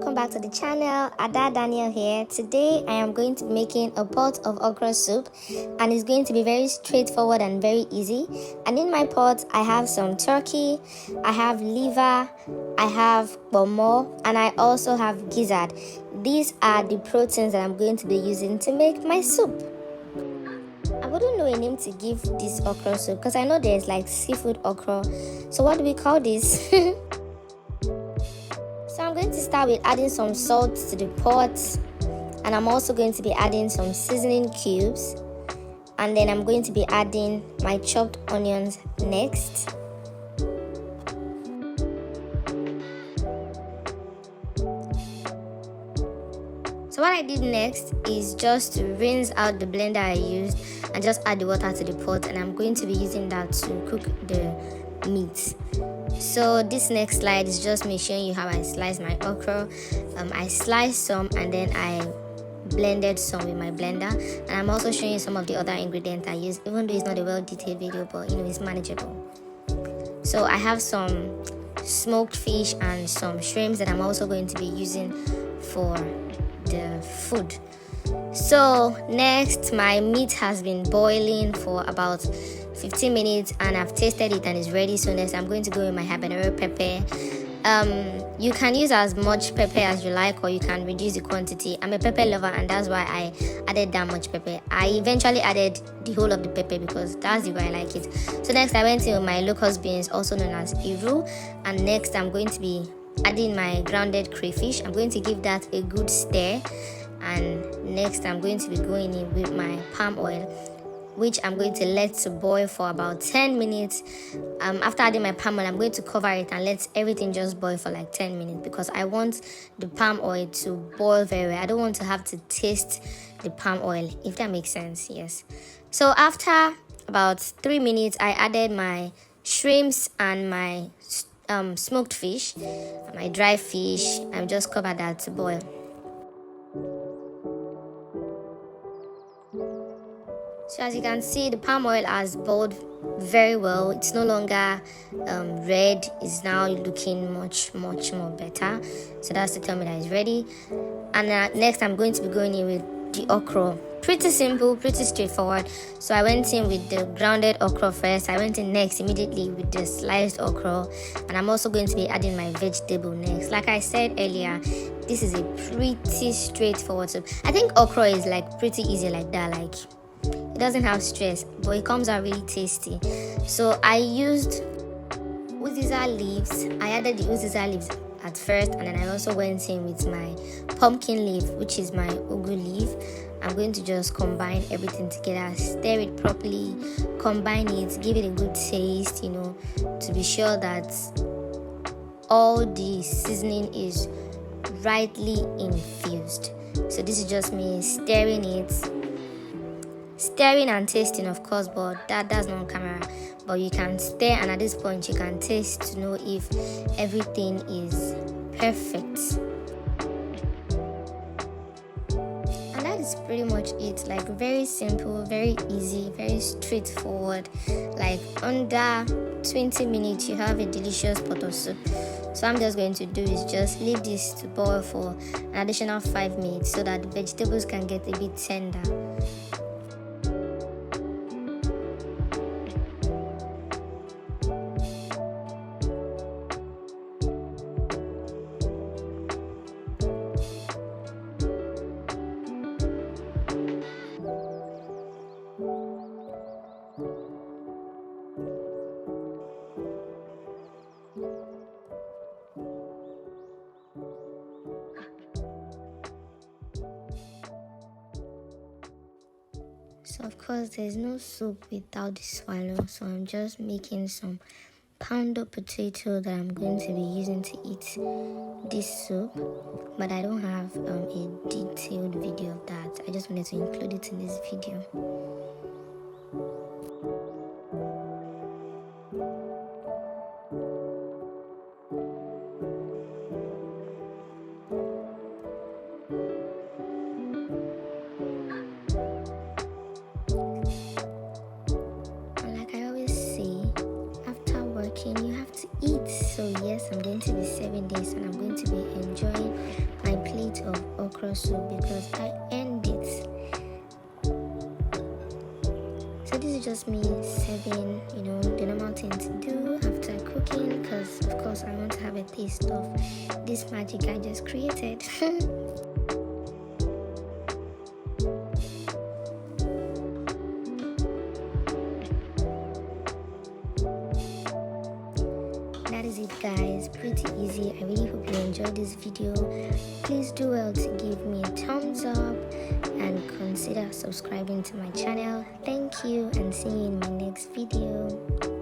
welcome back to the channel. Ada Daniel here. Today I am going to be making a pot of okra soup, and it's going to be very straightforward and very easy. And in my pot I have some turkey, I have liver, I have Ponmo, and I also have gizzard. These are the proteins that I'm going to be using to make my soup. I wouldn't know a name to give this okra soup because I know there's like seafood okra. So what do we call this? So I'm going to start with adding some salt to the pot, and I'm also going to be adding some seasoning cubes, and then I'm going to be adding my chopped onions next. So what I did next is just to rinse out the blender I used and just add the water to the pot, and I'm going to be using that to cook the meat. So this next slide is just me showing you how I sliced my okra. I sliced some and then I blended some with my blender, and I'm also showing you some of the other ingredients I used, even though it's not a well detailed video, but it's manageable. So I have some smoked fish and some shrimps that I'm also going to be using for the food. So next, my meat has been boiling for about 15 minutes and I've tasted it and it's ready. So next I'm going to go with my habanero pepper. You can use as much pepper as you like, or you can reduce the quantity. I'm a pepper lover, and that's why I added that much pepper. I eventually added the whole of the pepper because that's the way I like it. So next I went in with my locust beans, also known as Ugwu, and next I'm going to be adding my grounded crayfish. I'm going to give that a good stir, and next I'm going to be going in with my palm oil, which I'm going to let to boil for about 10 minutes. After adding my palm oil, I'm going to cover it and let everything just boil for like 10 minutes because I want the palm oil to boil very well. I don't want to have to taste the palm oil, if that makes sense. Yes. So after about 3 minutes, I added my shrimps and my smoked fish, my dry fish. I've just covered that to boil. So as you can see, the palm oil has boiled very well. It's no longer red. It's now looking much more better. So that's to tell me that it's ready. And next I'm going to be going in with the okra. Pretty simple, pretty straightforward. So I went in with the grounded okra first. I went in next immediately with the sliced okra, and I'm also going to be adding my vegetable next. Like I said earlier, this is a pretty straightforward soup. I think okra is like pretty easy like that. Like, it doesn't have stress, but it comes out really tasty. So I used Uziza leaves. I added the Uziza leaves at first, and then I also went in with my pumpkin leaf, which is my Ugwu leaf. I'm going to just combine everything together, stir it properly, combine it, give it a good taste, to be sure that all the seasoning is rightly infused. So this is just me stirring and tasting, of course, but that's not on camera. But you can stir, and at this point you can taste to know if everything is perfect. And that is pretty much it. Like, very simple, very easy, very straightforward. Like, under 20 minutes you have a delicious pot of soup. So I'm just going to do is just leave this to boil for an additional 5 minutes so that the vegetables can get a bit tender. So of course there's no soup without the swallow, so I'm just making some poundo potato that I'm going to be using to eat this soup, but I don't have a detailed video of that. I just wanted to include it in this video. You have to eat. So yes, I'm going to be 7 days and I'm going to be enjoying okra soup because I earned it. So this is just me serving, the normal thing to do after cooking, because of course I want to have a taste of this magic I just created. That is it, guys. Pretty easy. I really hope you enjoyed this video. Please do well to give me a thumbs up and consider subscribing to my channel. Thank you, and see you in my next video.